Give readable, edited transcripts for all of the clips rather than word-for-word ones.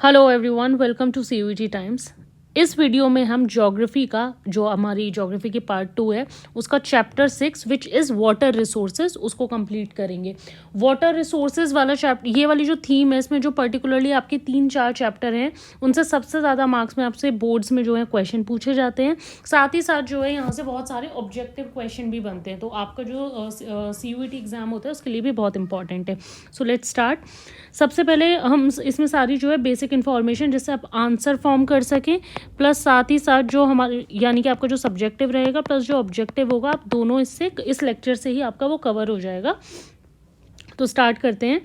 Hello everyone, welcome to CUET Times. इस video में हम ज्योग्राफी का जो हमारी ज्योग्राफी की पार्ट 2 है उसका chapter 6 which is water resources उसको कंप्लीट करेंगे। वाटर रिसोर्सेज वाला चैप्टर, ये वाली जो थीम है इसमें जो पर्टिकुलरली आपके 3-4 चैप्टर हैं उनसे सबसे ज़्यादा मार्क्स में आपसे बोर्ड्स में जो है क्वेश्चन पूछे जाते हैं। साथ ही साथ जो है यहाँ से बहुत सारे ऑब्जेक्टिव क्वेश्चन भी बनते हैं, तो आपका जो सीयूईटी एग्ज़ाम होता है उसके लिए भी बहुत इंपॉर्टेंट है। So let's start. सबसे पहले हम इसमें सारी जो है बेसिक इन्फॉर्मेशन जिससे आप आंसर फॉर्म कर सकें, प्लस साथ ही साथ जो हमारे यानी कि आपका जो सब्जेक्टिव रहेगा प्लस जो ऑब्जेक्टिव होगा, आप दोनों इससे इस लेक्चर से ही आपका वो कवर हो जाएगा। तो स्टार्ट करते हैं।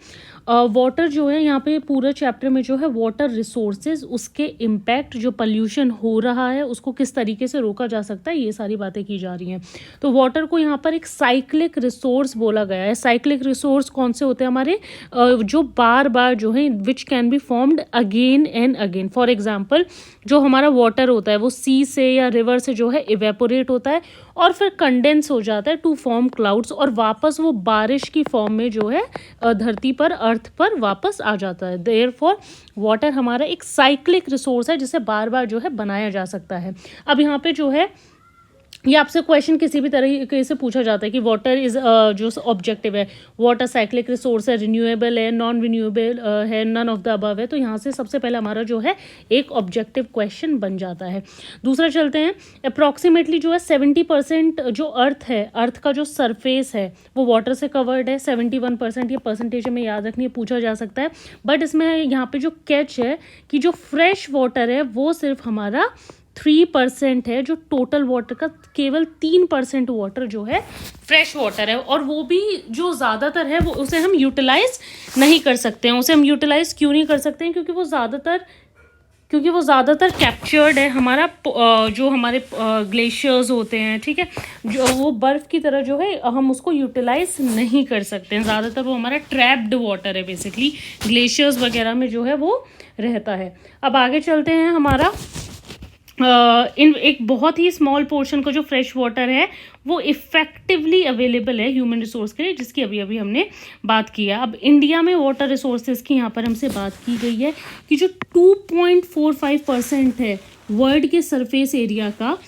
वाटर जो है यहाँ पे पूरे चैप्टर में जो है वाटर रिसोर्सेज, उसके इम्पैक्ट, जो पोल्यूशन हो रहा है उसको किस तरीके से रोका जा सकता है, ये सारी बातें की जा रही हैं। तो वाटर को यहाँ पर एक साइक्लिक रिसोर्स बोला गया है। साइक्लिक रिसोर्स कौन से होते हैं हमारे, जो बार बार जो है which can be formed again and again. For example जो हमारा वाटर होता है वो सी से या रिवर से जो है इवेपोरेट होता है और फिर कंडेंस हो जाता है टू फॉर्म क्लाउड्स, और वापस वो बारिश की फॉर्म में जो है धरती पर, अर्थ पर वापस आ जाता है। देयरफॉर वाटर हमारा एक साइक्लिक रिसोर्स है जिसे बार बार जो है बनाया जा सकता है। अब यहाँ पे जो है ये आपसे क्वेश्चन किसी भी तरीके से पूछा जाता है कि वाटर इज जो ऑब्जेक्टिव है, वाटर साइक्लिक रिसोर्स है, रिन्यूएबल है, नॉन रिन्यूएबल है, नन ऑफ द अबव है, तो यहाँ से सबसे पहले हमारा जो है एक ऑब्जेक्टिव क्वेश्चन बन जाता है। दूसरा चलते हैं। अप्रॉक्सीमेटली जो है 70% जो अर्थ है, अर्थ का जो सरफेस है वो वाटर से कवर्ड है। 71% ये परसेंटेज में याद रखनी है, पूछा जा सकता है। बट इसमें यहाँ पे जो कैच है कि जो फ्रेश वाटर है वो सिर्फ हमारा 3% है, जो टोटल वाटर का केवल 3% वाटर जो है फ्रेश वाटर है, और वो भी जो ज़्यादातर है वो उसे हम यूटिलाइज नहीं कर सकते हैं। उसे हम यूटिलाइज क्यों नहीं कर सकते हैं, क्योंकि वो ज़्यादातर कैप्चर्ड है हमारा, जो हमारे ग्लेशियर्स होते हैं, ठीक है, जो वो बर्फ़ की तरह जो है हम उसको यूटिलाइज नहीं कर सकते हैं। ज़्यादातर वो हमारा ट्रैप्ड वाटर है, बेसिकली ग्लेशियर्स वगैरह में जो है वो रहता है। अब आगे चलते हैं। हमारा इन एक बहुत ही स्मॉल पोर्शन का जो फ्रेश वाटर है वो इफ़ेक्टिवली अवेलेबल है ह्यूमन रिसोर्स के लिए, जिसकी अभी अभी हमने बात की है। अब इंडिया में वाटर रिसोर्सेज की यहाँ पर हमसे बात की गई है कि जो 2.45% है वर्ल्ड के सरफेस एरिया का,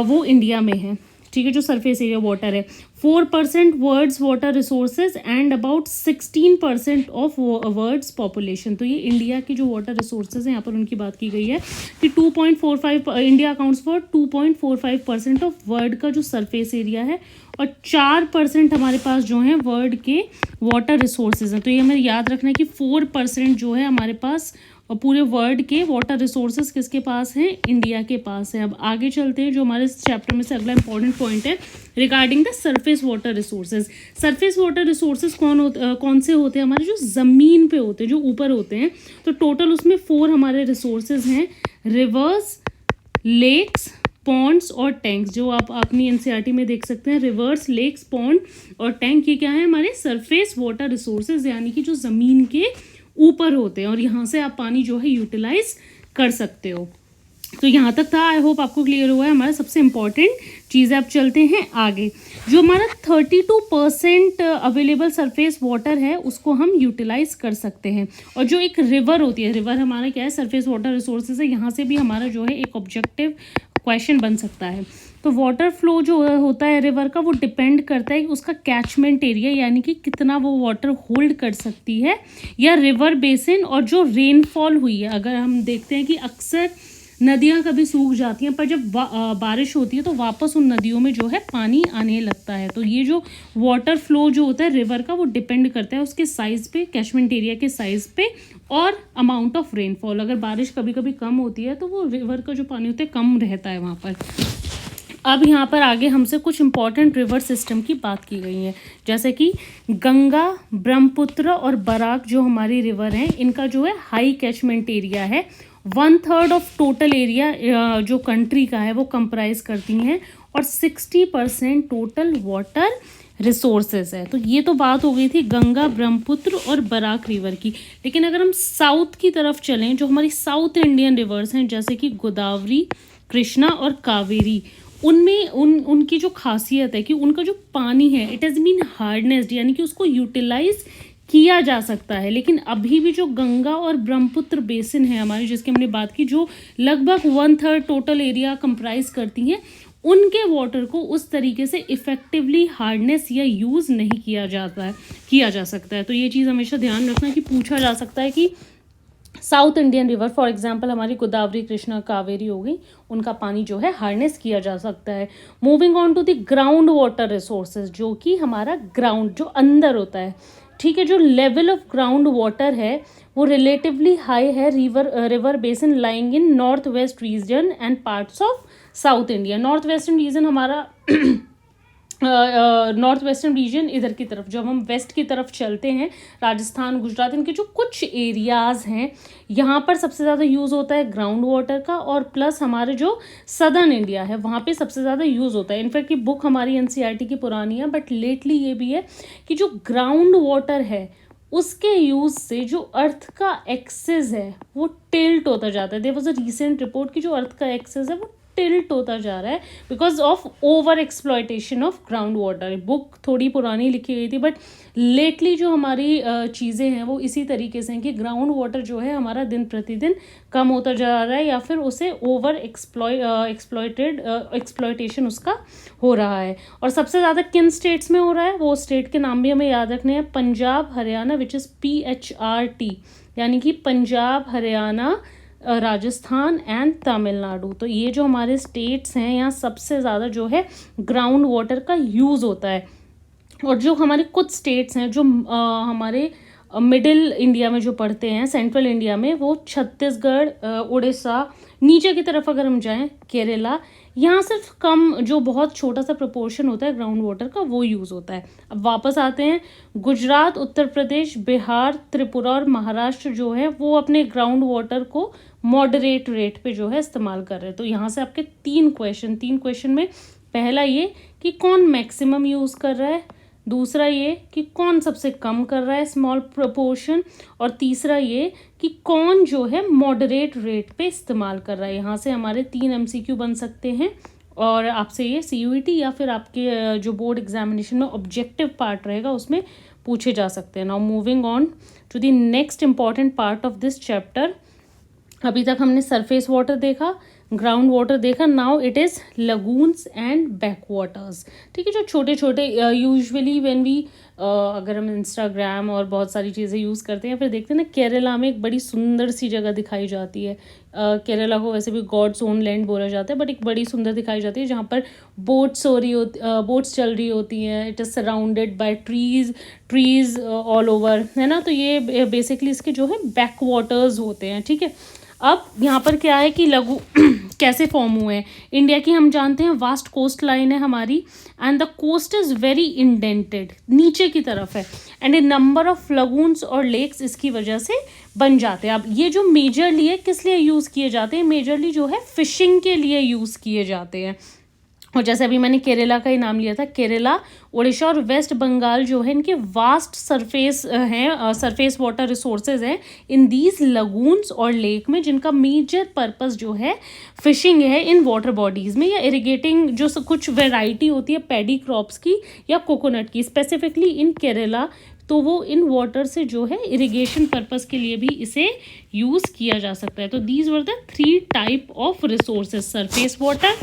वो इंडिया में है, ठीक है, जो सरफेस एरिया वाटर है। 4% world's water resources and about 16% of world's population. तो ये इंडिया की जो वाटर रिसोर्सेज हैं यहाँ पर उनकी बात की गई है कि 2.45 India accounts for 2.45% of world का जो सरफेस एरिया है, और 4% हमारे पास जो है वर्ल्ड के वाटर रिसोर्सेज हैं। तो ये हमें याद रखना है कि 4% जो है हमारे पास और पूरे वर्ल्ड के वाटर रिसोर्सेज किसके पास हैं, इंडिया के पास है। अब आगे चलते हैं। जो हमारे इस चैप्टर में से अगला इंपॉर्टेंट पॉइंट है regarding the surface water resources. Surface water resources कौन से होते हैं हमारे, जो ज़मीन पे होते हैं, जो ऊपर होते हैं। तो टोटल उसमें 4 हमारे रिसोर्सेज हैं, रिवर्स, लेक्स, पॉन्ड्स और टैंक्स, जो आप अपनी एनसीईआरटी में देख सकते हैं। रिवर्स, लेक्स, पॉन्ड और टैंक, ये क्या है हमारे सरफेस वाटर रिसोर्सेज, यानी कि जो ज़मीन के ऊपर होते हैं, और यहाँ से आप पानी जो है यूटिलाइज कर सकते हो। तो यहाँ तक था, आई होप आपको क्लियर हुआ है हमारा सबसे इम्पॉर्टेंट चीज़। अब चलते हैं आगे। जो हमारा 32% अवेलेबल सरफेस वाटर है उसको हम यूटिलाइज कर सकते हैं, और जो एक रिवर होती है, रिवर हमारा क्या है, सरफेस वाटर रिसोर्सेज है, यहाँ से भी हमारा जो है एक ऑब्जेक्टिव क्वेश्चन बन सकता है। तो वाटर फ्लो जो होता है रिवर का, वो डिपेंड करता है कि उसका कैचमेंट एरिया, यानी कि कितना वो वाटर होल्ड कर सकती है, या रिवर बेसिन, और जो रेनफॉल हुई है। अगर हम देखते हैं कि अक्सर नदियाँ कभी सूख जाती हैं, पर जब बारिश होती है तो वापस उन नदियों में जो है पानी आने लगता है। तो ये जो वाटर फ्लो जो होता है रिवर का, वो डिपेंड करता है उसके साइज़ पे, कैचमेंट एरिया के साइज़ पे, और अमाउंट ऑफ रेनफॉल। अगर बारिश कभी कभी कम होती है तो वो रिवर का जो पानी होता है कम रहता है वहाँ पर। अब यहाँ पर आगे हमसे कुछ इंपॉर्टेंट रिवर सिस्टम की बात की गई है, जैसे कि गंगा, ब्रह्मपुत्र और बराक जो हमारी रिवर हैं, इनका जो है हाई कैचमेंट एरिया है। 1/3 ऑफ टोटल एरिया जो कंट्री का है वो कंप्राइज करती हैं, और 60% टोटल वाटर रिसोर्सेज है। तो ये तो बात हो गई थी गंगा, ब्रह्मपुत्र और बराक रिवर की। लेकिन अगर हम साउथ की तरफ चलें, जो हमारी साउथ इंडियन रिवर्स हैं जैसे कि गोदावरी, कृष्णा और कावेरी, उनमें उनकी जो खासियत है कि उनका जो पानी है इट हैज़ बीन हार्डनेस्ड, यानी कि उसको यूटिलाइज किया जा सकता है। लेकिन अभी भी जो गंगा और ब्रह्मपुत्र बेसिन है हमारी, जिसकी हमने बात की, जो लगभग 1/3 टोटल एरिया कंप्राइज करती हैं, उनके वाटर को उस तरीके से इफेक्टिवली हार्नेस या यूज़ नहीं किया जा सकता है। तो ये चीज़ हमेशा ध्यान रखना कि पूछा जा सकता है कि south Indian river for example हमारी गोदावरी, कृष्णा, कावेरी हो गई, उनका पानी जो है हार्नेस किया जा सकता है। Moving on to the ground water resources, जो कि हमारा ग्राउंड जो अंदर होता है, ठीक है, जो लेवल ऑफ ग्राउंड वाटर है वो रिलेटिवली हाई है river basin lying in north west region and parts of south India. North western region हमारा नॉर्थ वेस्टर्न रीजन इधर की तरफ, जब हम वेस्ट की तरफ चलते हैं, राजस्थान, गुजरात, इनके जो कुछ एरियाज़ हैं, यहाँ पर सबसे ज़्यादा यूज़ होता है ग्राउंड वाटर का, और प्लस हमारे जो सदर्न इंडिया है वहाँ पे सबसे ज़्यादा यूज़ होता है। इनफैक्ट ये बुक हमारी एनसीईआरटी की पुरानी है, बट लेटली ये भी है कि जो ग्राउंड वाटर है उसके यूज़ से जो अर्थ का एक्सेस है वो टिल्ट होता जाता है। There was a recent report कि जो अर्थ का एक्सेस है वो टिल्ट होता जा रहा है because of over exploitation of ground water. Book थोड़ी पुरानी लिखी गई थी, बट लेटली जो हमारी चीज़ें हैं वो इसी तरीके से हैं कि ग्राउंड वाटर जो है हमारा दिन प्रतिदिन कम होता जा रहा है, या फिर उसे ओवर एक्सप्लॉयटेशन उसका हो रहा है। और सबसे ज़्यादा किन स्टेट्स में हो रहा है, वो स्टेट के नाम भी हमें याद रखने हैं, Punjab, Haryana, which is PHRT, यानी कि पंजाब, हरियाणा, राजस्थान एंड तमिलनाडु। तो ये जो हमारे स्टेट्स हैं, यहाँ सबसे ज़्यादा जो है ग्राउंड वाटर का यूज़ होता है। और जो हमारे कुछ स्टेट्स हैं जो हमारे मिडिल इंडिया में जो पड़ते हैं, सेंट्रल इंडिया में, वो छत्तीसगढ़, उड़ीसा, नीचे की तरफ अगर हम जाएं केरला, यहाँ सिर्फ कम, जो बहुत छोटा सा प्रोपोर्शन होता है ग्राउंड वाटर का, वो यूज़ होता है। अब वापस आते हैं, गुजरात, उत्तर प्रदेश, बिहार, त्रिपुरा और महाराष्ट्र जो है वो अपने ग्राउंड वाटर को मॉडरेट रेट पे जो है इस्तेमाल कर रहे हैं। तो यहाँ से आपके तीन क्वेश्चन में, पहला ये कि कौन मैक्सिमम यूज़ कर रहा है, दूसरा ये कि कौन सबसे कम कर रहा है, स्मॉल प्रोपोर्शन, और तीसरा ये कि कौन जो है मॉडरेट रेट पे इस्तेमाल कर रहा है। यहाँ से हमारे 3 MCQ बन सकते हैं, और आपसे ये CUET या फिर आपके जो बोर्ड एग्जामिनेशन में ऑब्जेक्टिव पार्ट रहेगा उसमें पूछे जा सकते हैं। Now moving on to the next important part of this chapter. अभी तक हमने सरफेस वाटर देखा, ग्राउंड वाटर देखा, now it is lagoons and back waters. ठीक है, जो छोटे छोटे यूजुअली व्हेन वी अगर हम इंस्टाग्राम और बहुत सारी चीज़ें यूज़ करते हैं, फिर देखते हैं ना, केरला में एक बड़ी सुंदर सी जगह दिखाई जाती है। केरला को वैसे भी गॉड्स ओन लैंड बोला जाता है, बट एक बड़ी सुंदर दिखाई जाती है जहाँ पर बोट्स चल रही होती हैं। It is surrounded by trees all over, है ना। तो ये बेसिकली इसके जो है बैक वाटर्स होते हैं। ठीक है, अब यहाँ पर क्या है कि लघु कैसे फॉर्म हुए हैं। इंडिया की हम जानते हैं वास्ट कोस्ट लाइन है हमारी, and the coast is very indented, नीचे की तरफ है, and a number of lagoons और लेक्स इसकी वजह से बन जाते हैं। अब ये जो मेजरली है किस लिए यूज़ किए जाते हैं, मेजरली जो है फिशिंग के लिए यूज़ किए जाते हैं। और जैसे अभी मैंने केरला का ही नाम लिया था, केरला, उड़ीसा और वेस्ट बंगाल जो है, इनके वास्ट सरफेस वाटर रिसोर्सेज हैं इन दीज लगून्स और लेक में, जिनका मेजर पर्पस जो है फिशिंग है इन वाटर बॉडीज़ में, या इरिगेटिंग जो कुछ वेराइटी होती है पैडी क्रॉप्स की या कोकोनट की, स्पेसिफिकली इन केरला। तो वो इन वाटर से जो है इरिगेशन पर्पस के लिए भी इसे यूज़ किया जा सकता है। तो these were the 3 type of resources, surface water,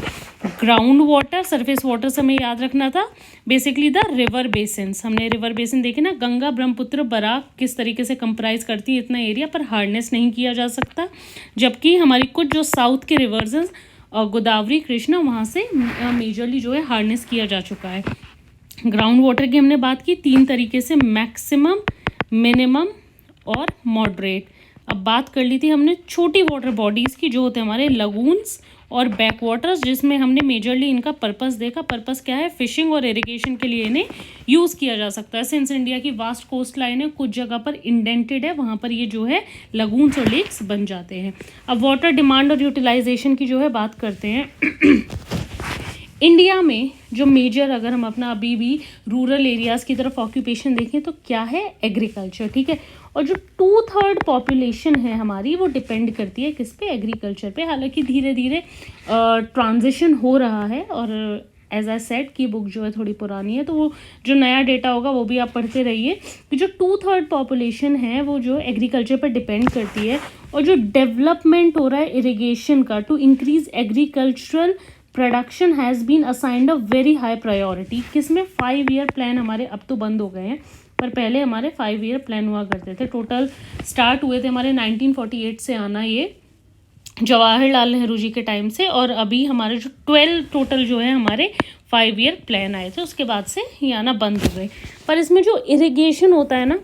ground water, surface water से हमें याद रखना था बेसिकली द रिवर बेसिन्स। हमने रिवर बेसिन देखे ना, गंगा, ब्रह्मपुत्र, बराक किस तरीके से कंप्राइज करती है इतना एरिया, पर हार्नेस नहीं किया जा सकता। जबकि हमारी कुछ जो साउथ के रिवर्स हैं, गोदावरी, कृष्णा, वहाँ से मेजरली जो है हार्नेस किया जा चुका है। ग्राउंड वाटर की हमने बात की 3 तरीके से, मैक्सिमम, मिनिमम और मॉडरेट। अब बात कर ली थी हमने छोटी वाटर बॉडीज़ की, जो होते हैं हमारे लगून्स और बैक वाटर्स, जिसमें हमने मेजरली इनका पर्पस देखा। पर्पस क्या है, फिशिंग और इरिगेशन के लिए इन्हें यूज़ किया जा सकता है। सिंस इंडिया की वास्ट कोस्ट लाइन है, कुछ जगह पर इंडेंटेड है, वहाँ पर ये जो है लगून्स और लेक्स बन जाते हैं। अब वाटर डिमांड और यूटिलाइजेशन की जो है बात करते हैं। इंडिया में जो मेजर, अगर हम अपना अभी भी रूरल एरियाज़ की तरफ ऑक्यूपेशन देखें तो क्या है, एग्रीकल्चर। ठीक है, और जो 2/3 पॉपुलेशन है हमारी वो डिपेंड करती है किस पे, एग्रीकल्चर पे। हालांकि धीरे धीरे ट्रांजिशन हो रहा है और एज आई सेड कि बुक जो है थोड़ी पुरानी है, तो वो जो नया डेटा होगा वो भी आप पढ़ते रहिए कि जो 2/3 पॉपुलेशन है वो जो एग्रीकल्चर पर डिपेंड करती है। और जो डेवलपमेंट हो रहा है इरिगेशन का to increase agricultural production has been assigned a very high priority. किसमें? 5 ईयर प्लान हमारे अब तो बंद हो गए हैं, पर पहले हमारे 5 ईयर प्लान हुआ करते थे। टोटल स्टार्ट हुए थे हमारे 1948 से आना, ये जवाहरलाल नेहरू जी के टाइम से, और अभी हमारे जो 12 टोटल जो है हमारे 5 ईयर प्लान आए थे, उसके बाद से ये आना बंद हो गए। पर इसमें जो इरिगेशन होता है ना,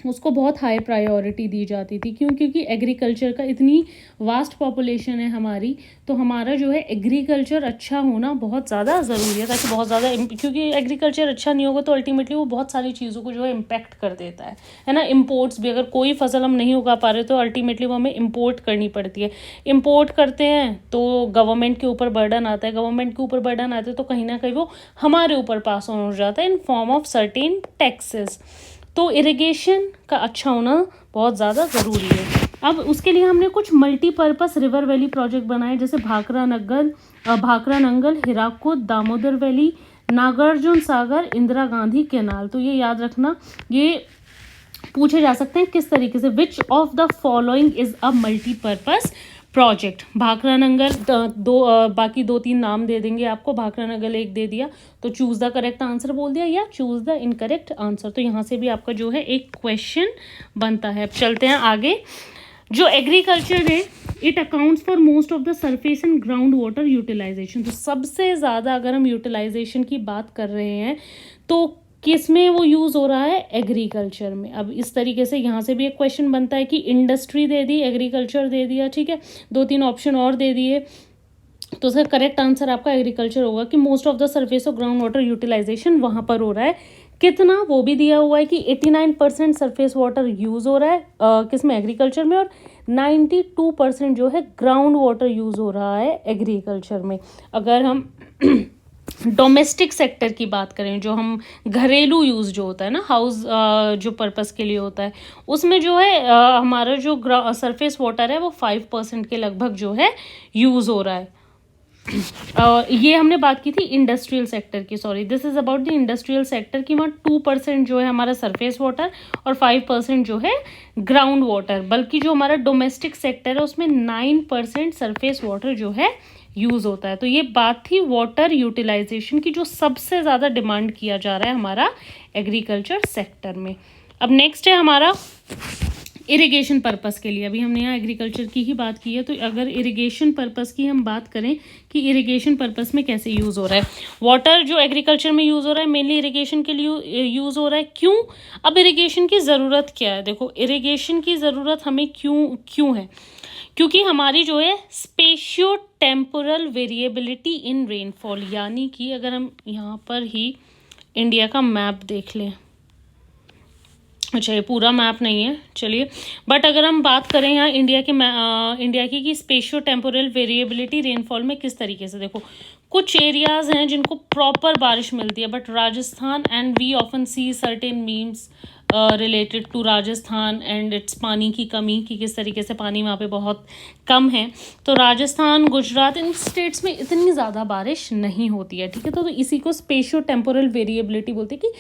उसको बहुत हाई प्रायोरिटी दी जाती थी। क्यों? क्योंकि एग्रीकल्चर का इतनी वास्ट पॉपुलेशन है हमारी, तो हमारा जो है एग्रीकल्चर अच्छा होना बहुत ज़्यादा ज़रूरी है, ताकि बहुत ज़्यादा, क्योंकि एग्रीकल्चर अच्छा नहीं होगा तो अल्टीमेटली वो बहुत सारी चीज़ों को जो है इम्पैक्ट कर देता है ना। इम्पोर्ट्स भी, अगर कोई फसल हम नहीं उगा पा रहे तो अल्टीमेटली वो हमें इम्पोर्ट करनी पड़ती है। इम्पोर्ट करते हैं तो गवर्नमेंट के ऊपर बर्डन आता है, गवर्नमेंट के ऊपर बर्डन आता है तो कहीं ना कहीं वो हमारे ऊपर पास ऑन हो जाता है in form of certain taxes. तो इरिगेशन का अच्छा होना बहुत ज़्यादा ज़रूरी है। अब उसके लिए हमने कुछ मल्टीपर्पस रिवर वैली प्रोजेक्ट बनाए, जैसे भाखरा नंगल, हिराकुद, दामोदर वैली, नागार्जुन सागर, इंदिरा गांधी कैनाल। तो ये याद रखना, ये पूछे जा सकते हैं किस तरीके से, which of the following is a multipurpose project. Bhakra Nangal बाकी 2-3 नाम दे देंगे आपको, भाखरा नंगल एक दे दिया तो चूज द करेक्ट आंसर बोल दिया, या चूज द इनकरेक्ट आंसर। तो यहाँ से भी आपका जो है एक क्वेश्चन बनता है। अब चलते हैं आगे। जो एग्रीकल्चर है, it accounts for most of the surface and ground water utilisation. तो सबसे ज़्यादा अगर हम यूटिलाइजेशन की बात कर रहे हैं तो किस में वो यूज़ हो रहा है? एग्रीकल्चर में। अब इस तरीके से यहाँ से भी एक क्वेश्चन बनता है कि इंडस्ट्री दे दी, एग्रीकल्चर दे दिया, ठीक है, 2-3 ऑप्शन और दे दिए, तो उसका करेक्ट आंसर आपका एग्रीकल्चर होगा कि most of the surface of ground water utilisation वहाँ पर हो रहा है। कितना? वो भी दिया हुआ है कि 89% सरफेस वाटर यूज़ हो रहा है किसमें? एग्रीकल्चर में, और 92% जो है ग्राउंड वाटर यूज़ हो रहा है एग्रीकल्चर में। अगर हम डोमेस्टिक सेक्टर की बात करें, जो हम घरेलू यूज़ जो होता है ना, हाउस जो पर्पस के लिए होता है, उसमें जो है हमारा जो सरफेस वाटर है वो 5% के लगभग जो है यूज़ हो रहा है। ये हमने बात की थी इंडस्ट्रियल सेक्टर की, sorry, this is about the industrial sector की। वहाँ 2% जो है हमारा सरफेस वाटर और 5% जो है ग्राउंड वाटर। बल्कि जो हमारा डोमेस्टिक सेक्टर है उसमें 9% सरफेस वाटर जो है यूज़ होता है। तो ये बात थी वाटर यूटिलाइजेशन की, जो सबसे ज़्यादा डिमांड किया जा रहा है हमारा एग्रीकल्चर सेक्टर में। अब नेक्स्ट है हमारा इरिगेशन पर्पस के लिए। अभी हमने यहाँ एग्रीकल्चर की ही बात की है, तो अगर इरिगेशन पर्पस की हम बात करें कि इरिगेशन पर्पस में कैसे यूज़ हो रहा है, वाटर जो एग्रीकल्चर में यूज़ हो रहा है मेनली इरिगेशन के लिए यूज़ हो रहा है। क्यों? अब इरिगेशन की ज़रूरत क्या है? देखो, इरिगेशन की ज़रूरत हमें क्यों है? क्योंकि हमारी जो है स्पेशियो टेम्पोरल वेरिएबिलिटी इन रेनफॉल, यानी कि अगर हम यहाँ पर ही इंडिया का मैप देख लें, अच्छा ये पूरा मैप नहीं है चलिए, बट अगर हम बात करें यहाँ इंडिया की कि स्पेशियो टेम्पोरल वेरिएबिलिटी रेनफॉल में किस तरीके से, देखो कुछ एरियाज़ हैं जिनको प्रॉपर बारिश मिलती है, but Rajasthan, and we often see certain memes related to Rajasthan and it's पानी की कमी, कि किस तरीके से पानी वहाँ पे बहुत कम है। तो राजस्थान, गुजरात, इन स्टेट्स में इतनी ज़्यादा बारिश नहीं होती है, ठीक है। तो इसी को स्पेशियो टेम्पोरल वेरिएबिलिटी बोलते हैं कि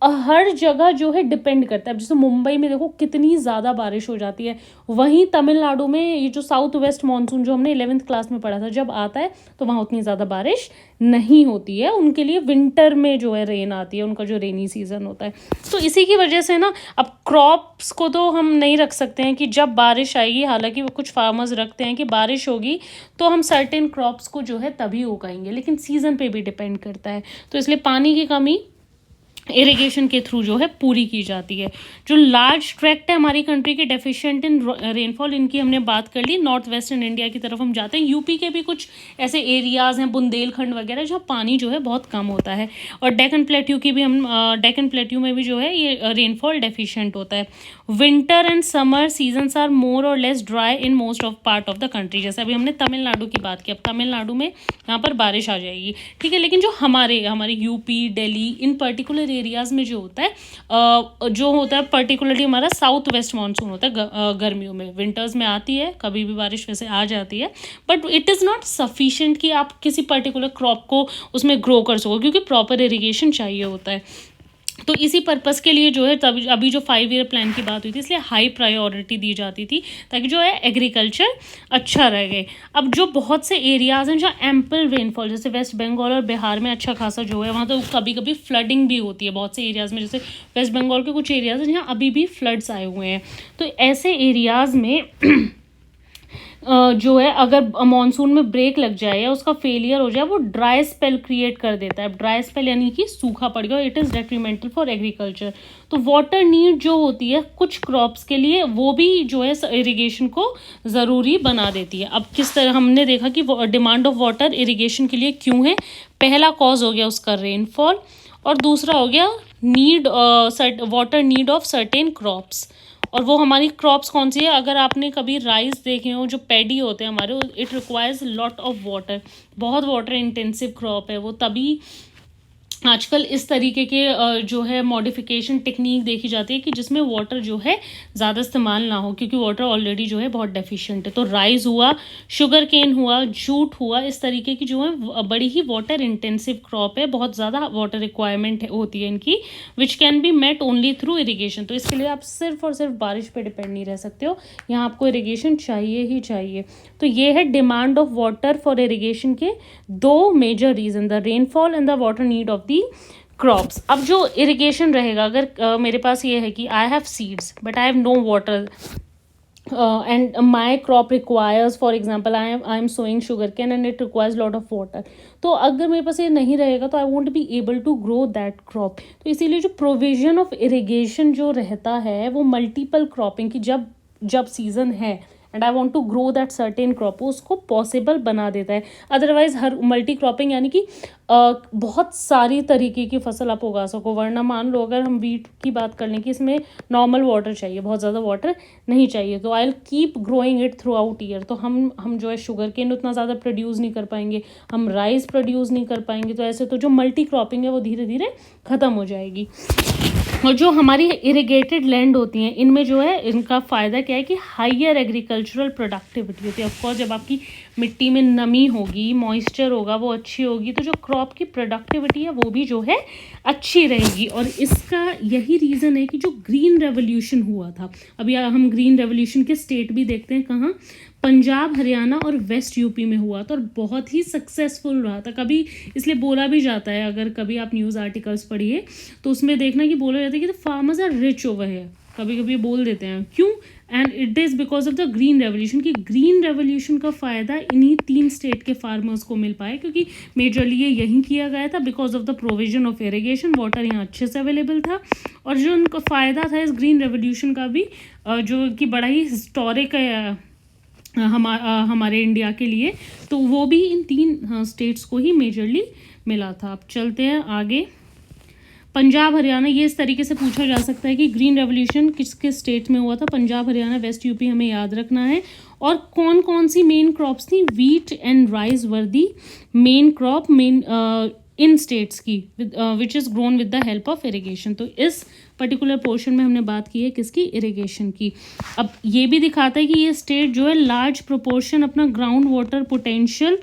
हर जगह जो है डिपेंड करता है। जैसे मुंबई में देखो कितनी ज़्यादा बारिश हो जाती है, वहीं तमिलनाडु में ये जो साउथ वेस्ट मानसून जो हमने 11th क्लास में पढ़ा था, जब आता है तो वहाँ उतनी ज़्यादा बारिश नहीं होती है। उनके लिए विंटर में जो है रेन आती है, उनका जो रेनी सीजन होता है। तो इसी की वजह से ना, अब क्रॉप्स को तो हम नहीं रख सकते हैं कि जब बारिश आएगी, हालांकि वो कुछ फार्मर्स रखते हैं कि बारिश होगी तो हम सर्टेन क्रॉप्स को जो है तभी उगाएंगे, लेकिन सीजन पे भी डिपेंड करता है। तो इसलिए पानी की कमी इरिगेशन के थ्रू जो है पूरी की जाती है। जो लार्ज ट्रैक्ट है हमारी कंट्री के डेफिशिएंट इन रेनफॉल, इनकी हमने बात कर ली। नॉर्थ वेस्टर्न इंडिया की तरफ हम जाते हैं, यूपी के भी कुछ ऐसे एरियाज़ हैं, बुंदेलखंड वगैरह, जहाँ पानी जो है बहुत कम होता है। और डेक्कन प्लेट्यू की भी हम डेक्कन प्लेट्यू में भी जो है ये रेनफॉल डेफिशिएंट होता है। Winter and summer seasons are more or less dry in most of part of the country. जैसे अभी हमने तमिलनाडु की बात की, अब तमिलनाडु में यहाँ पर बारिश आ जाएगी, ठीक है, लेकिन जो हमारे यूपी, दिल्ली इन पर्टिकुलर एरियाज़ में जो होता है पर्टिकुलरली हमारा साउथ वेस्ट मानसून होता है गर्मियों में, विंटर्स में आती है, कभी भी बारिश वैसे आ जाती है, but it is not sufficient कि आप किसी पर्टिकुलर क्रॉप को उसमें ग्रो कर सको, क्योंकि प्रॉपर इरिगेशन चाहिए होता है। तो इसी पर्पस के लिए जो है तभी अभी जो 5 ईयर प्लान की बात हुई थी, इसलिए हाई प्रायोरिटी दी जाती थी ताकि जो है एग्रीकल्चर अच्छा रहे। अब जो बहुत से एरियाज़ हैं जहाँ एम्पल रेनफॉल, जैसे वेस्ट बंगाल और बिहार में अच्छा खासा जो है, वहाँ तो कभी कभी फ्लडिंग भी होती है बहुत से एरियाज़ में, जैसे वेस्ट बंगाल के कुछ एरियाज़ हैं जहाँ अभी भी फ्लड्स आए हुए हैं। तो ऐसे एरियाज़ में जो है अगर मॉनसून में ब्रेक लग जाए या उसका फेलियर हो जाए, वो ड्राई स्पेल क्रिएट कर देता है। ड्राई स्पेल यानी कि सूखा पड़ गया, it is detrimental for agriculture. तो वाटर नीड जो होती है कुछ क्रॉप्स के लिए, वो भी जो है इरिगेशन को ज़रूरी बना देती है। अब किस तरह हमने देखा कि डिमांड ऑफ वाटर इरिगेशन के लिए क्यों है। पहला कॉज हो गया उसका रेनफॉल, और दूसरा हो गया water need of certain crops. और वो हमारी क्रॉप्स कौन सी है, अगर आपने कभी राइस देखे हो, जो पैडी होते हैं हमारे, it requires lot of water, बहुत वाटर इंटेंसिव क्रॉप है वो। तभी आजकल इस तरीके के जो है मॉडिफिकेशन टेक्निक देखी जाती है कि जिसमें वाटर जो है ज़्यादा इस्तेमाल ना हो, क्योंकि वाटर ऑलरेडी जो है बहुत डेफिशिएंट है। तो राइस हुआ, शुगर केन हुआ, जूट हुआ, इस तरीके की जो है बड़ी ही वाटर इंटेंसिव क्रॉप है, बहुत ज़्यादा वाटर रिक्वायरमेंट होती है इनकी, which can be met only through irrigation. तो इसके लिए आप सिर्फ और सिर्फ बारिश पर डिपेंड नहीं रह सकते हो, यहाँ आपको इरीगेशन चाहिए ही चाहिए। तो ये है demand of water for irrigation के 2 major reason, the rainfall and the water need of crops. अब जो इरिगेशन रहेगा, अगर मेरे पास ये है कि I have seeds but I have no water and my crop requires, for example I am sowing sugarcane and it requires lot of water, तो अगर मेरे पास ये नहीं रहेगा तो I won't be able to grow that crop. तो इसीलिए जो प्रोविजन ऑफ इरिगेशन जो रहता है वो मल्टीपल क्रॉपिंग की जब सीजन है and I want to grow that certain crop, उसको पॉसिबल बना देता है। अदरवाइज हर मल्टी क्रॉपिंग यानी कि बहुत सारी तरीके की फसल आप उगा सको, वरना मान लो अगर हम वीट की बात कर लें कि इसमें नॉर्मल वाटर चाहिए, बहुत ज़्यादा वाटर नहीं चाहिए, तो I will keep growing it through out year. तो हम जो है शुगर केन उतना ज़्यादा प्रोड्यूस नहीं कर पाएंगे, हम राइस प्रोड्यूस नहीं कर पाएंगे। तो ऐसे तो जो मल्टी क्रॉपिंग है वो धीरे धीरे ख़त्म हो जाएगी। और जो हमारी इरिगेटेड लैंड होती हैं, इनमें जो है इनका फ़ायदा क्या है कि हाइयर एग्रीकल्चरल प्रोडक्टिविटी होती है। ऑफकोर्स जब आपकी मिट्टी में नमी होगी, मॉइस्चर होगा, वो अच्छी होगी, तो जो क्रॉप की प्रोडक्टिविटी है वो भी जो है अच्छी रहेगी। और इसका यही रीज़न है कि जो ग्रीन रेवोल्यूशन हुआ था, अभी हम ग्रीन रेवोल्यूशन के स्टेट भी देखते हैं कहाँ, पंजाब, हरियाणा और वेस्ट यूपी में हुआ था, और बहुत ही सक्सेसफुल रहा था। कभी इसलिए बोला भी जाता है, अगर कभी आप न्यूज़ आर्टिकल्स पढ़िए तो उसमें देखना कि बोला जाता है कि the farmers are rich over here, कभी कभी बोल देते हैं, क्यों, and it is because of the green revolution. कि ग्रीन रेवोल्यूशन का फ़ायदा इन्हीं 3 स्टेट के फार्मर्स को मिल पाए, क्योंकि मेजरली ये यहीं किया गया था because of the provision of irrigation, water यहाँ अच्छे से अवेलेबल था। और जो उनका फ़ायदा था इस ग्रीन रेवोल्यूशन का भी, जो कि बड़ा ही हिस्टोरिक है हमारे इंडिया के लिए, तो वो भी इन 3 स्टेट्स को ही मेजरली मिला था। अब चलते हैं आगे। पंजाब, हरियाणा, ये इस तरीके से पूछा जा सकता है कि ग्रीन रेवोल्यूशन किस किस स्टेट में हुआ था। पंजाब, हरियाणा, वेस्ट यूपी हमें याद रखना है। और कौन कौन सी मेन क्रॉप्स थी, wheat and rice were the main crop in states की which is grown with the help of irrigation. तो इस पर्टिकुलर पोर्शन में हमने बात की है किसकी, इरिगेशन की। अब ये भी दिखाता है कि ये स्टेट जो है लार्ज प्रोपोर्शन अपना ग्राउंड वाटर पोटेंशियल,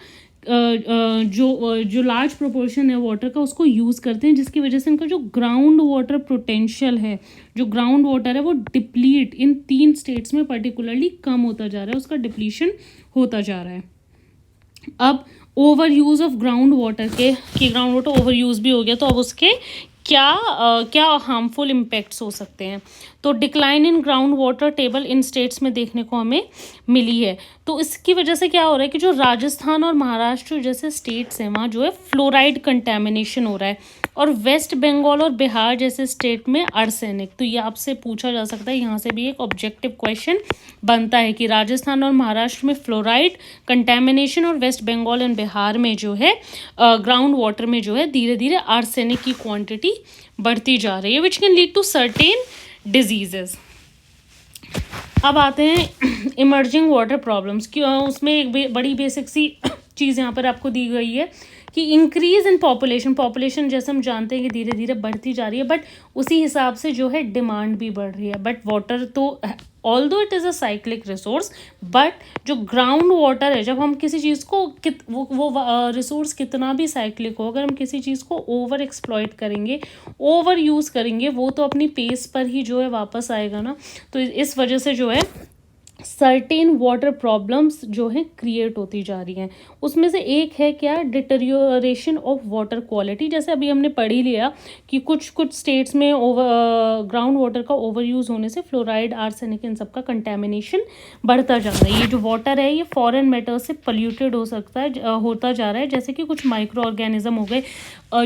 जो लार्ज प्रोपोर्शन है वाटर का उसको यूज़ करते हैं, जिसकी वजह से इनका जो ग्राउंड वाटर पोटेंशियल है, जो ग्राउंड वाटर है वो डिप्लीट इन 3 स्टेट्स में पर्टिकुलरली कम होता जा रहा है, उसका डिप्लीशन होता जा रहा है। अब over use of ground water कि ग्राउंड वाटर ओवर यूज़ भी हो गया, तो अब उसके क्या हार्मफुल इम्पैक्ट्स हो सकते हैं। तो decline in ground water table in states में देखने को हमें मिली है। तो इसकी वजह से क्या हो रहा है कि जो राजस्थान और महाराष्ट्र जैसे स्टेट्स हैं वहाँ जो है फ्लोराइड कंटेमिनेशन हो रहा है, और वेस्ट बंगाल और बिहार जैसे स्टेट में आर्सेनिक। तो ये आपसे पूछा जा सकता है, यहाँ से भी एक ऑब्जेक्टिव क्वेश्चन बनता है कि राजस्थान और महाराष्ट्र में फ्लोराइड कंटेमिनेशन और वेस्ट बंगाल एंड बिहार में जो है ग्राउंड वाटर में जो है धीरे धीरे आर्सेनिक की क्वांटिटी बढ़ती जा रही है, which can lead to certain diseases. अब आते हैं इमर्जिंग वाटर प्रॉब्लम्स की। उसमें एक बड़ी बेसिक सी चीज़ यहाँ पर आपको दी गई है कि इंक्रीज इन पॉपुलेशन जैसे हम जानते हैं कि धीरे धीरे बढ़ती जा रही है, बट उसी हिसाब से जो है डिमांड भी बढ़ रही है। बट वाटर तो although it is a cyclic resource, but जो ग्राउंड वाटर है, जब हम किसी चीज़ को वो रिसोर्स कितना भी साइक्लिक हो, अगर हम किसी चीज़ को ओवर एक्सप्लॉइट करेंगे, ओवर यूज़ करेंगे, वो तो अपनी पेस पर ही जो है वापस आएगा ना। तो इस वजह से जो है सर्टेन वाटर प्रॉब्लम्स जो है क्रिएट होती जा रही हैं। उसमें से एक है क्या, डिटेरियोरेशन ऑफ वाटर क्वालिटी। जैसे अभी हमने पढ़ ही लिया कि कुछ स्टेट्स में ग्राउंड वाटर का ओवर यूज़ होने से फ्लोराइड, आर्सेनिक, इन सब का कंटेमिनेशन बढ़ता जा रहा है। ये जो वाटर है ये फॉरेन मैटर से पोल्यूटेड होता जा रहा है, जैसे कि कुछ माइक्रो ऑर्गेनिज्म हो गए।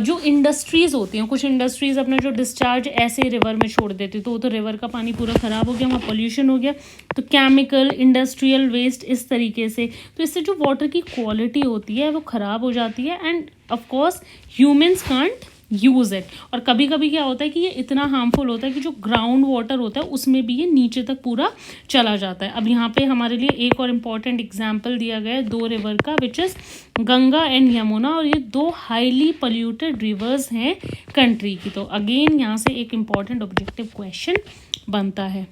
जो इंडस्ट्रीज़ होती हैं, कुछ इंडस्ट्रीज़ अपना जो डिस्चार्ज ऐसे रिवर में छोड़ देती, तो वो तो रिवर का पानी पूरा ख़राब हो गया, वहाँ पोल्यूशन हो गया। तो केमिकल, इंडस्ट्रियल वेस्ट, इस तरीके से, तो इससे जो वाटर की क्वालिटी होती है वो ख़राब हो जाती है, end of course humans can't use it. और कभी कभी क्या होता है कि ये इतना हार्मफुल होता है कि जो ग्राउंड वाटर होता है उसमें भी ये नीचे तक पूरा चला जाता है। अब यहाँ पे हमारे लिए एक और इम्पॉर्टेंट एग्जाम्पल दिया गया है 2 रिवर का, which is Ganga and Yamuna, और ये 2 हाईली पोल्यूटेड रिवर्स हैं कंट्री की। तो अगेन यहाँ से एक इम्पॉर्टेंट ऑब्जेक्टिव क्वेश्चन बनता है।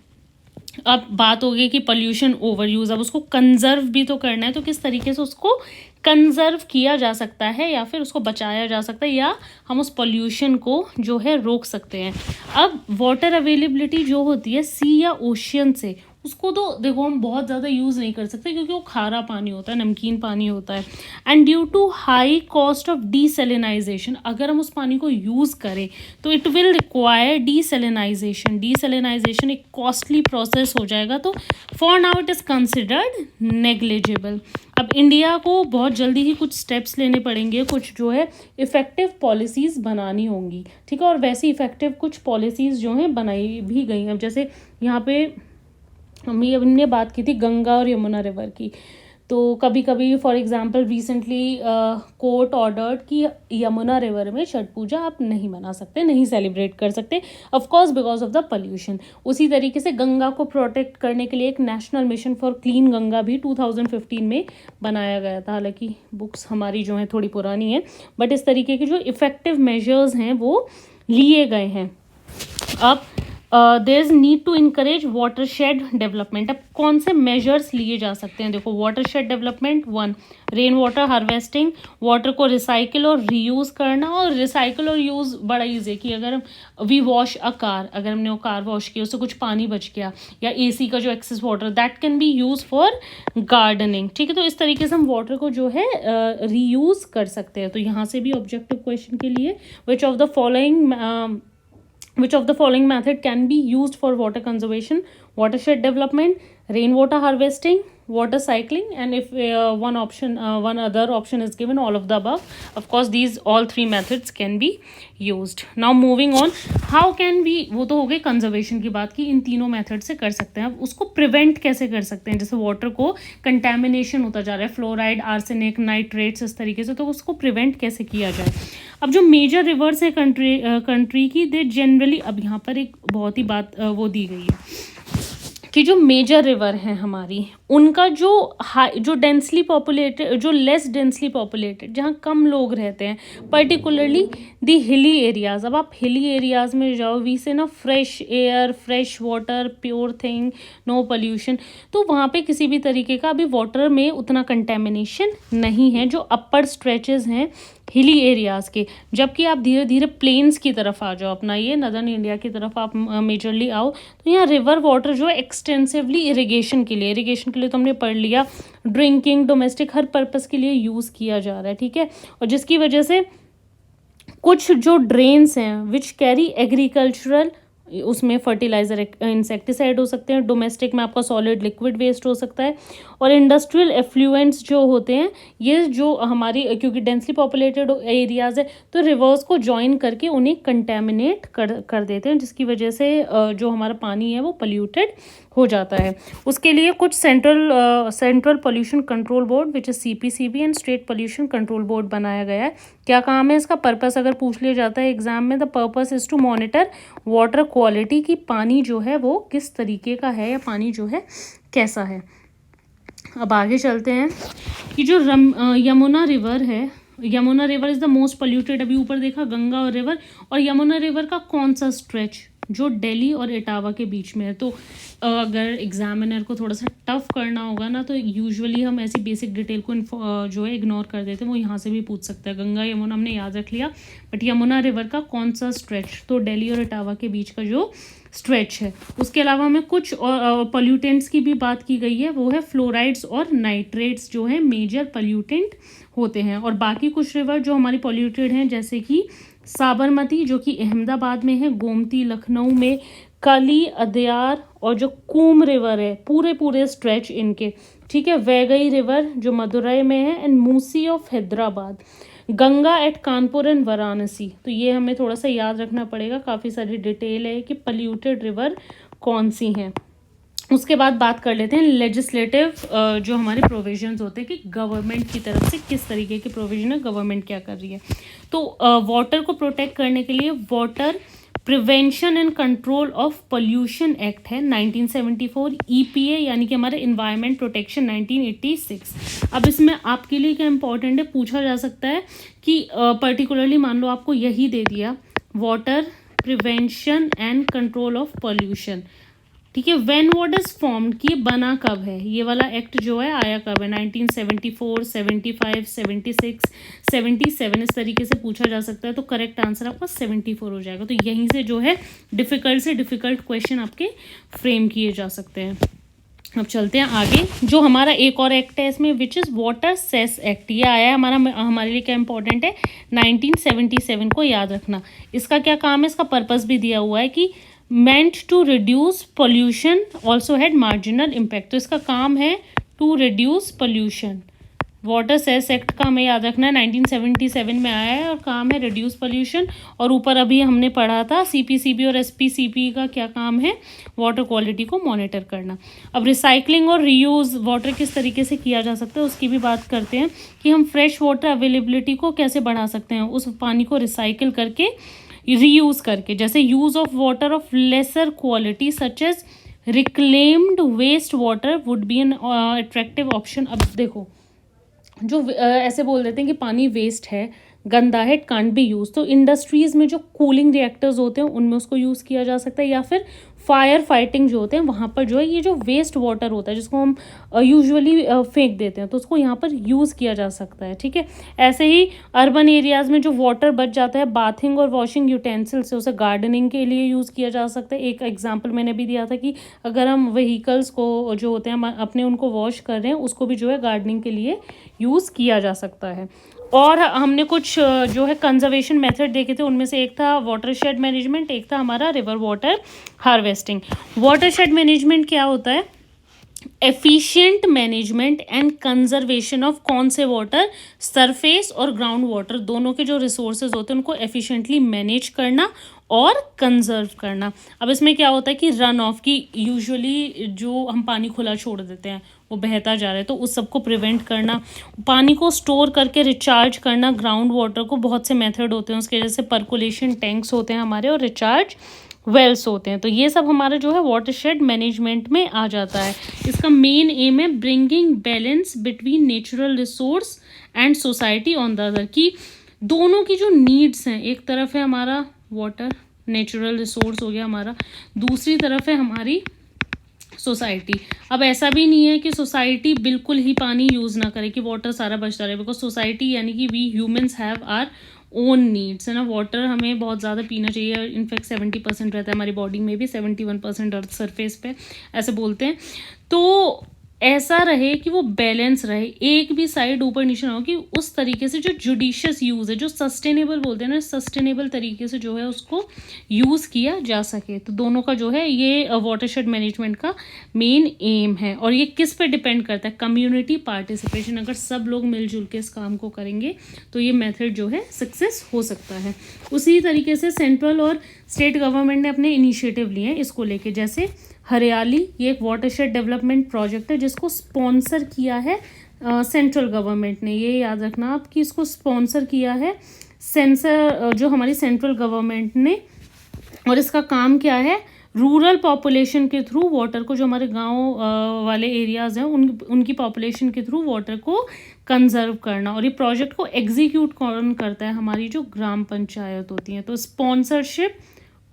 अब बात हो गई कि पोल्यूशन ओवर यूज़, अब उसको कंजर्व भी तो करना है, तो किस तरीके से उसको कंजर्व किया जा सकता है या फिर उसको बचाया जा सकता है, या हम उस पोल्यूशन को जो है रोक सकते हैं। अब वाटर अवेलेबिलिटी जो होती है सी या ओशियन से, उसको तो देखो हम बहुत ज़्यादा यूज़ नहीं कर सकते क्योंकि वो खारा पानी होता है, नमकीन पानी होता है। And due to high cost of desalinization, अगर हम उस पानी को यूज़ करें तो इट विल रिक्वायर डीसेलिनाइजेशन एक कॉस्टली प्रोसेस हो जाएगा। तो for now it is considered negligible. अब इंडिया को बहुत जल्दी ही कुछ स्टेप्स लेने पड़ेंगे, कुछ जो है इफ़ेक्टिव पॉलिसीज़ बनानी होंगी, ठीक है। और वैसी इफ़ेक्टिव कुछ पॉलिसीज़ जो हैं बनाई भी गई हैं। अब जैसे यहाँ पे हमने बात की थी गंगा और यमुना रिवर की, तो कभी कभी for example recently court ordered कि यमुना रिवर में छठ पूजा आप नहीं मना सकते, नहीं सेलिब्रेट कर सकते, of course because of the pollution. उसी तरीके से गंगा को प्रोटेक्ट करने के लिए एक national mission for clean Ganga भी 2015 में बनाया गया था। हालांकि बुक्स हमारी जो हैं थोड़ी पुरानी है, बट इस तरीके के जो इफ़ेक्टिव मेजर्स हैं वो लिए गए हैं। अब there is need to encourage watershed development. अब कौन से मेजर्स लिए जा सकते हैं, देखो watershed development, 1 rain water harvesting, water को रिसाइकिल और रीयूज़ करना। और रिसाइकिल और यूज़ बड़ा ईजी है कि अगर वी वॉश अ कार, अगर हमने वो कार वॉश की उससे कुछ पानी बच गया, या एसी का जो excess water, that can be use for gardening, ठीक है। तो इस तरीके से हम वाटर को जो है रीयूज़ कर सकते हैं। तो यहाँ से भी ऑब्जेक्टिव क्वेश्चन के लिए which of the following method can be used for water conservation: watershed development, rainwater harvesting, water cycling, and if one other option is given, all of the above. Of course these all 3 methods can be used. Now moving on, how can we, वो तो हो गई conservation की बात की, इन तीनों method से कर सकते हैं। अब उसको प्रिवेंट कैसे कर सकते हैं, जैसे वाटर को कंटेमिनेशन होता जा रहा है, फ्लोराइड, आर्सेनिक, नाइट्रेट्स, इस तरीके से, तो उसको प्रिवेंट कैसे किया जाए। अब जो मेजर रिवर्स है कंट्री की, दे जनरली, अब यहाँ पर एक बहुत ही बात वो दी गई है कि जो मेजर रिवर हैं हमारी, उनका जो डेंसली पॉपुलेटेड, जो लेस डेंसली पॉपुलेटेड, जहाँ कम लोग रहते हैं, पर्टिकुलरली दी हिली एरियाज़। अब आप हिली एरियाज़ में जाओ, वी से ना fresh air, fresh water, pure thing, no pollution, तो वहाँ पे किसी भी तरीके का अभी वाटर में उतना कंटेमिनेशन नहीं है जो अपर स्ट्रेचेस हैं हिली एरियाज़ के। जबकि आप धीरे धीरे प्लेन्स की तरफ आ जाओ, अपना ये नदर्न इंडिया की तरफ आप मेजरली आओ, तो यहाँ रिवर वाटर जो है एक्सटेंसिवली इरिगेशन के लिए तो हमने पढ़ लिया, ड्रिंकिंग, डोमेस्टिक, हर पर्पस के लिए यूज़ किया जा रहा है, ठीक है। और जिसकी वजह से कुछ जो ड्रेन्स हैं विच कैरी एग्रीकल्चरल, उसमें फर्टिलाइज़र, इंसेक्टिसाइड हो सकते हैं, डोमेस्टिक में आपका सॉलिड लिक्विड वेस्ट हो सकता है, और इंडस्ट्रियल एफ्लुएंट्स जो होते हैं, ये जो हमारी, क्योंकि डेंसली पॉपुलेटेड एरियाज़ है तो रिवर्स को जॉइन करके उन्हें कंटेमिनेट कर देते हैं, जिसकी वजह से जो हमारा पानी है वो पोल्यूटेड हो जाता है। उसके लिए कुछ central pollution control board which is CPCB and state pollution control board बनाया गया है। क्या काम है इसका, पर्पस अगर पूछ लिया जाता है एग्जाम में, the purpose is to monitor water quality, की पानी जो है वो किस तरीके का है या पानी जो है कैसा है। अब आगे चलते हैं कि जो यमुना रिवर है, Yamuna river is the most polluted, अभी ऊपर देखा गंगा और रिवर, और यमुना रिवर का कौन सा स्ट्रेच जो दिल्ली और इटावा के बीच में है। तो अगर एग्जामिनर को थोड़ा सा टफ करना होगा ना, तो यूजुअली हम ऐसी बेसिक डिटेल को जो है इग्नोर कर देते हैं, वो यहाँ से भी पूछ सकता है। गंगा यमुना हमने याद रख लिया, बट यमुना रिवर का कौन सा स्ट्रेच, तो दिल्ली और इटावा के बीच का जो स्ट्रेच है। उसके अलावा हमें कुछ पोल्यूटेंट्स की भी बात की गई है, वो है फ्लोराइड्स और नाइट्रेट्स जो है मेजर पोल्यूटेंट होते हैं। और बाकी कुछ रिवर जो हमारी पोल्यूटेड हैं, जैसे कि साबरमती जो कि अहमदाबाद में है, गोमती लखनऊ में, काली अदयार और जो कूम रिवर है पूरे स्ट्रेच इनके, ठीक है, वैगई रिवर जो मदुरई में है, and Musi of Hyderabad, Ganga at Kanpur and Varanasi. तो ये हमें थोड़ा सा याद रखना पड़ेगा, काफ़ी सारी डिटेल है कि पोल्यूटेड रिवर कौन सी हैं। उसके बाद बात कर लेते हैं लेजिस्लेटिव जो हमारे प्रोविजंस होते हैं कि गवर्नमेंट की तरफ से किस तरीके के प्रोविजन है, गवर्नमेंट क्या कर रही है। तो वाटर को प्रोटेक्ट करने के लिए water prevention and control of pollution act है 1974, EPA यानी कि हमारे इन्वायरमेंट प्रोटेक्शन 1986। अब इसमें आपके लिए क्या इंपॉर्टेंट है, पूछा जा सकता है कि पर्टिकुलरली मान लो आपको यही दे दिया, water prevention and control of pollution, ठीक है, व्हेन व्हाट इज फॉर्म्ड, कि बना कब है, ये वाला एक्ट जो है आया कब है, 1974, 75, 76, 77, इस तरीके से पूछा जा सकता है। तो करेक्ट आंसर आपका 74 हो जाएगा। तो यहीं से जो है डिफिकल्ट से डिफिकल्ट क्वेश्चन आपके फ्रेम किए जा सकते हैं। अब चलते हैं आगे, जो हमारा एक और एक्ट है इसमें, which is water cess act. ये आया है हमारे लिए क्या इंपॉर्टेंट है, 1977 को याद रखना। इसका क्या काम है, इसका पर्पस भी दिया हुआ है कि meant to reduce pollution also had marginal impact। तो इसका काम है to reduce pollution। Water cess act का हमें याद रखना है, 1977 में आया है और काम है रिड्यूस पोल्यूशन। और ऊपर अभी हमने पढ़ा था CPCB और SPCP का क्या काम है, वाटर क्वालिटी को मॉनिटर करना। अब रिसाइकलिंग और रीयूज़ वाटर किस तरीके से किया जा सकता है उसकी भी बात करते हैं कि हम फ्रेश वाटर अवेलेबिलिटी को कैसे बढ़ा सकते हैं, उस पानी को रिसाइकिल करके, रीयूज करके, जैसे use of water of lesser quality such as reclaimed waste water would be an attractive option. अब देखो, जो ऐसे बोल देते हैं कि पानी वेस्ट है, गंदा है, इट कांट बी यूज, तो इंडस्ट्रीज़ में जो कूलिंग रिएक्टर्स होते हैं उनमें उसको यूज़ किया जा सकता है, या फिर फायर फाइटिंग जो होते हैं वहाँ पर जो है ये जो वेस्ट वाटर होता है जिसको हम यूजुअली फेंक देते हैं, तो उसको यहाँ पर यूज़ किया जा सकता है, ठीक है। ऐसे ही अर्बन एरियाज़ में जो वाटर बच जाता है बाथिंग और वॉशिंग यूटेंसिल से, उसे गार्डनिंग के लिए यूज़ किया जा सकता है। एक एग्जाम्पल मैंने भी दिया था कि अगर हम व्हीकल्स को जो होते हैं हम अपने उनको वॉश कर रहे हैं, उसको भी जो है गार्डनिंग के लिए यूज़ किया जा सकता है। और हमने कुछ जो है कंजर्वेशन मेथड देखे थे, उनमें से एक था वाटरशेड मैनेजमेंट, एक था हमारा river water harvesting. Watershed management क्या होता है, efficient management and conservation of कौन से वाटर, सरफेस और ग्राउंड वाटर दोनों के जो रिसोर्सेज होते हैं उनको एफिशिएंटली मैनेज करना और कंजर्व करना। अब इसमें क्या होता है कि रन ऑफ की यूजुअली जो हम पानी खुला छोड़ देते हैं वो बहता जा रहा है, तो उस सब को प्रिवेंट करना, पानी को स्टोर करके रिचार्ज करना, ग्राउंड वाटर को बहुत से मेथड होते हैं उसके, जैसे पर्कुलेशन टैंक्स होते हैं हमारे और रिचार्ज वेल्स होते हैं। तो ये सब हमारा जो है वाटरशेड मैनेजमेंट में आ जाता है। इसका मेन एम है bringing balance between natural resource and society on the other, की दोनों की जो नीड्स हैं, एक तरफ है हमारा वाटर नेचुरल रिसोर्स हो गया हमारा, दूसरी तरफ है हमारी सोसाइटी। अब ऐसा भी नहीं है कि सोसाइटी बिल्कुल ही पानी यूज़ ना करे कि वाटर सारा बचता रहे, बिकॉज सोसाइटी यानी कि we humans have our own needs, है ना। वाटर हमें बहुत ज़्यादा पीना चाहिए, इनफैक्ट 70% रहता है हमारी बॉडी में भी, 71% अर्थ सरफेस पे ऐसे बोलते हैं। तो ऐसा रहे कि वो बैलेंस रहे, एक भी साइड ऊपर नीचे ना हो, कि उस तरीके से जो जुडिशियस यूज़ है, जो सस्टेनेबल बोलते हैं ना, सस्टेनेबल तरीके से जो है उसको यूज़ किया जा सके। तो दोनों का जो है ये वाटरशेड मैनेजमेंट का मेन एम है। और ये किस पे डिपेंड करता है, कम्युनिटी पार्टिसिपेशन। अगर सब लोग मिलजुल के इस काम को करेंगे तो ये मेथड जो है सक्सेस हो सकता है। उसी तरीके से सेंट्रल और स्टेट गवर्नमेंट ने अपने इनिशिएटिव लिए हैं इसको लेके, जैसे हरियाली, ये एक वाटरशेड डेवलपमेंट प्रोजेक्ट है जिसको स्पॉन्सर किया है सेंट्रल गवर्नमेंट ने। ये याद रखना आप कि इसको स्पॉन्सर किया है जो हमारी सेंट्रल गवर्नमेंट ने। और इसका काम क्या है, रूरल पॉपुलेशन के थ्रू वाटर को, जो हमारे गांव वाले एरियाज़ हैं उनकी पॉपुलेशन के थ्रू वाटर को कंजर्व करना। और ये प्रोजेक्ट को एग्जीक्यूट कौन करता है? हमारी जो ग्राम पंचायत होती है। तो स्पॉन्सरशिप,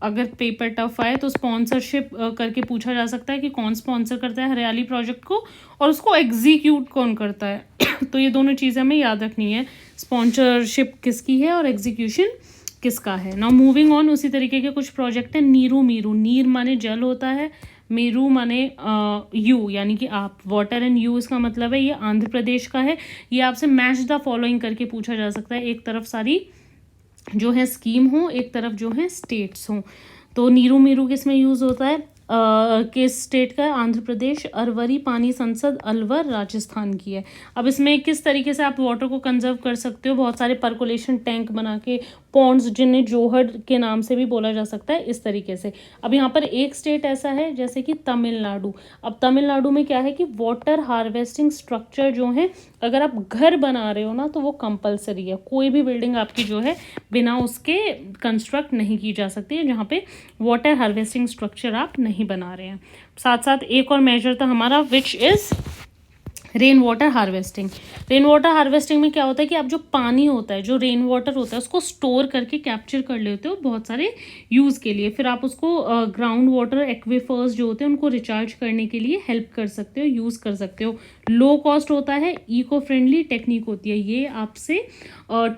अगर पेपर टफ आए तो स्पॉन्सरशिप करके पूछा जा सकता है कि कौन स्पॉन्सर करता है हरियाली प्रोजेक्ट को, और उसको एग्जीक्यूट कौन करता है। तो ये दोनों चीज़ें हमें याद रखनी है, स्पॉन्सरशिप किसकी है और एग्जीक्यूशन किसका है। नाउ मूविंग ऑन, उसी तरीके के कुछ प्रोजेक्ट हैं। नीरू मीरू, नीर माने जल होता है, मेरू माने यू यानी कि आप, वाटर एंड यू इसका मतलब है ये आंध्र प्रदेश का है। ये आपसे मैच द फॉलोइंग करके पूछा जा सकता है। एक तरफ सारी जो है स्कीम हो, एक तरफ जो है स्टेट्स हो। तो नीरू मीरू किस में यूज़ होता है? किस स्टेट का है? आंध्र प्रदेश। अरवरी पानी संसद अलवर राजस्थान की है। अब इसमें किस तरीके से आप वाटर को कंजर्व कर सकते हो? बहुत सारे पर्कोलेशन टैंक बना के, पॉन्ड्स जिन्हें जोहर के नाम से भी बोला जा सकता है, इस तरीके से। अब यहाँ पर एक स्टेट ऐसा है जैसे कि तमिलनाडु। अब तमिलनाडु में क्या है कि वाटर हार्वेस्टिंग स्ट्रक्चर जो है, अगर आप घर बना रहे हो ना तो वो कंपलसरी है। कोई भी बिल्डिंग आपकी जो है बिना उसके कंस्ट्रक्ट नहीं की जा सकती है जहाँ पे वाटर हार्वेस्टिंग स्ट्रक्चर आप नहीं बना रहे हैं। साथ साथ एक और मेजर था हमारा, which is rain water harvesting. Rain water harvesting में क्या होता है कि आप जो पानी होता है, जो रेन वाटर होता है, उसको स्टोर करके कैप्चर कर लेते हो बहुत सारे यूज़ के लिए। फिर आप उसको ग्राउंड वाटर एक्विफर्स जो होते हैं उनको रिचार्ज करने के लिए हेल्प कर सकते हो, यूज़ कर सकते हो। लो कॉस्ट होता है, इको फ्रेंडली टेक्निक होती है। ये आपसे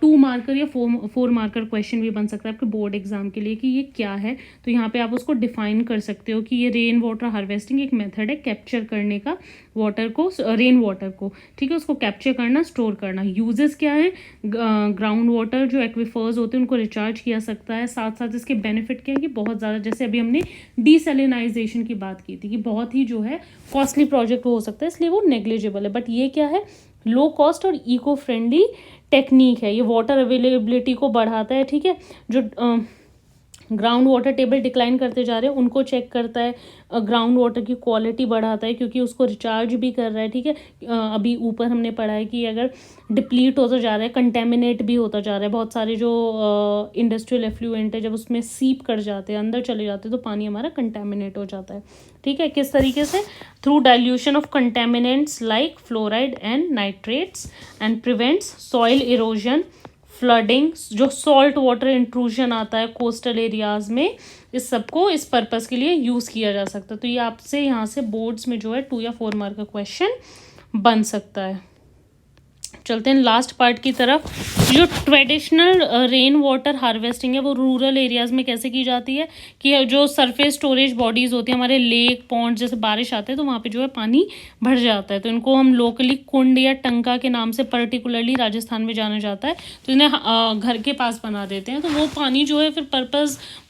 2 मार्कर या 4 मार्कर क्वेश्चन भी बन सकता है आपके बोर्ड एग्जाम के लिए कि ये क्या है। तो यहाँ पे आप उसको डिफाइन कर सकते हो कि ये रेन वाटर हार्वेस्टिंग एक मेथड है कैप्चर करने का, वाटर को, रेन वाटर को, ठीक है, उसको कैप्चर करना, स्टोर करना। यूजेस क्या है? ग्राउंड वाटर जो एक्विफर्स होते हैं उनको रिचार्ज किया सकता है। साथ साथ इसके बेनिफिट क्या है कि बहुत ज़्यादा, जैसे अभी हमने डीसैलिनाइजेशन की बात की थी कि बहुत ही जो है कॉस्टली प्रोजेक्ट हो सकता है, इसलिए वो नेग्लिजिबल है। बट ये क्या है? लो कॉस्ट और इको फ्रेंडली टेक्निक है। ये वाटर अवेलेबिलिटी को बढ़ाता है, ठीक है। जो ग्राउंड वाटर टेबल डिक्लाइन करते जा रहे हैं उनको चेक करता है, ग्राउंड वाटर की क्वालिटी बढ़ाता है क्योंकि उसको रिचार्ज भी कर रहा है, ठीक है। अभी ऊपर हमने पढ़ा है कि अगर डिप्लीट होता जा रहा है, कंटेमिनेट भी होता जा रहा है, बहुत सारे जो इंडस्ट्रियल एफ्लुएंट है जब उसमें सीप कर जाते हैं, अंदर चले जाते हैं, तो पानी हमारा कंटेमिनेट हो जाता है, ठीक है। किस तरीके से? Through dilution of contaminants like fluoride and nitrates and prevents soil erosion, flooding, जो सॉल्ट वाटर इंट्रूजन आता है कोस्टल एरियाज में, इस सबको इस पर्पस के लिए यूज़ किया जा सकता है। तो ये आपसे यहाँ से बोर्ड्स में जो है 2 या 4 मार्क का क्वेश्चन बन सकता है। चलते हैं लास्ट पार्ट की तरफ। जो ट्रेडिशनल रेन वाटर हार्वेस्टिंग है वो रूरल एरियाज़ में कैसे की जाती है कि जो सरफेस स्टोरेज बॉडीज़ होती हैं, हमारे लेक पॉन्ड, जैसे बारिश आते हैं तो वहाँ पे जो है पानी भर जाता है, तो इनको हम लोकली कुंड या टंका के नाम से पर्टिकुलरली राजस्थान में जाना जाता है। तो इन्हें घर के पास बना देते हैं, तो वो पानी जो है फिर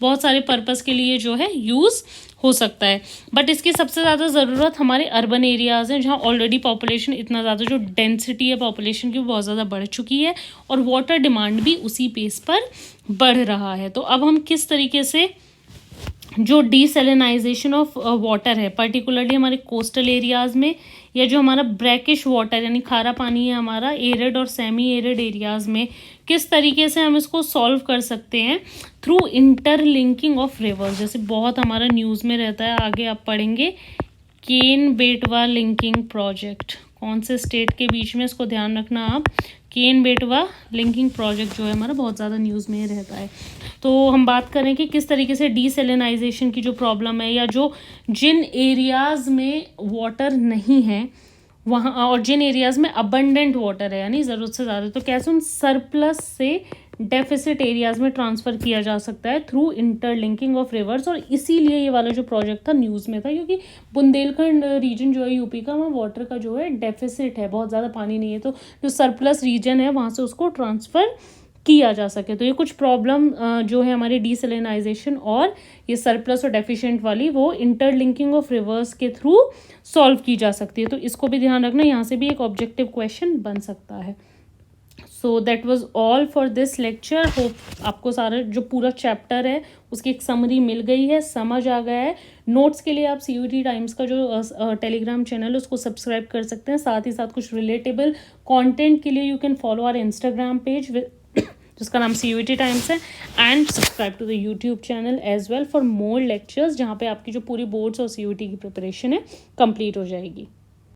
बहुत सारे पर्पज़ के लिए जो है यूज़ हो सकता है। बट इसकी सबसे ज़्यादा ज़रूरत हमारे अर्बन एरियाज़ हैं जहाँ ऑलरेडी पॉपुलेशन इतना ज़्यादा, जो डेंसिटी है पॉपुलेशन की वो बहुत ज़्यादा बढ़ चुकी है और वाटर डिमांड भी उसी पेस पर बढ़ रहा है। तो अब हम किस तरीके से जो डीसैलिनाइजेशन ऑफ वाटर है पर्टिकुलरली हमारे कोस्टल एरियाज़ में, या जो हमारा ब्रैकिश वाटर यानी खारा पानी है हमारा एरिड और सेमी एरिड एरियाज़ में, किस तरीके से हम इसको सॉल्व कर सकते हैं? Through interlinking of reverse. जैसे बहुत हमारा न्यूज़ में रहता है, आगे आप पढ़ेंगे, केन बेटवा लिंकिंग प्रोजेक्ट। कौन से स्टेट के बीच में, इसको ध्यान रखना आप। केन बेटवा लिंकिंग प्रोजेक्ट जो है हमारा बहुत ज़्यादा न्यूज़ में रहता है। तो हम बात करें कि किस तरीके से डीसैलिनाइजेशन की जो प्रॉब्लम है, या जो जिन एरियाज़ में वाटर नहीं है वहाँ, और जिन एरियाज़ में अबंडेंट वाटर है यानी ज़रूरत से ज़्यादा, तो कैसे उन सरप्लस से डेफिसिट एरियाज़ में ट्रांसफ़र किया जा सकता है थ्रू इंटरलिंकिंग ऑफ रिवर्स। और इसीलिए ये वाला जो प्रोजेक्ट था न्यूज़ में था, क्योंकि बुंदेलखंड रीजन जो है यूपी का, वहाँ वाटर का जो है डेफिसिट है, बहुत ज़्यादा पानी नहीं है, तो जो सरप्लस रीजन है वहाँ से उसको ट्रांसफ़र किया जा सके। तो ये कुछ प्रॉब्लम जो है हमारी डीसैलिनाइजेशन और ये सरप्लस और डेफिशिएंट वाली, वो इंटरलिंकिंग ऑफ रिवर्स के थ्रू सॉल्व की जा सकती है। तो इसको भी ध्यान रखना, यहाँ से भी एक ऑब्जेक्टिव क्वेश्चन बन सकता है। So that was all for this lecture. Hope आपको सारा जो पूरा चैप्टर है उसकी एक समरी मिल गई है, समझ आ गया है। नोट्स के लिए आप CUET टाइम्स का जो टेलीग्राम चैनल है उसको सब्सक्राइब कर सकते हैं। साथ ही साथ कुछ रिलेटेबल कंटेंट के लिए you can follow our Instagram page जिसका नाम CUET टाइम्स है। And subscribe to the YouTube channel as well for more lectures, जहाँ पे आपकी जो पूरी बोर्ड्स और CUET की प्रिपरेशन है कंप्लीट हो जाएगी।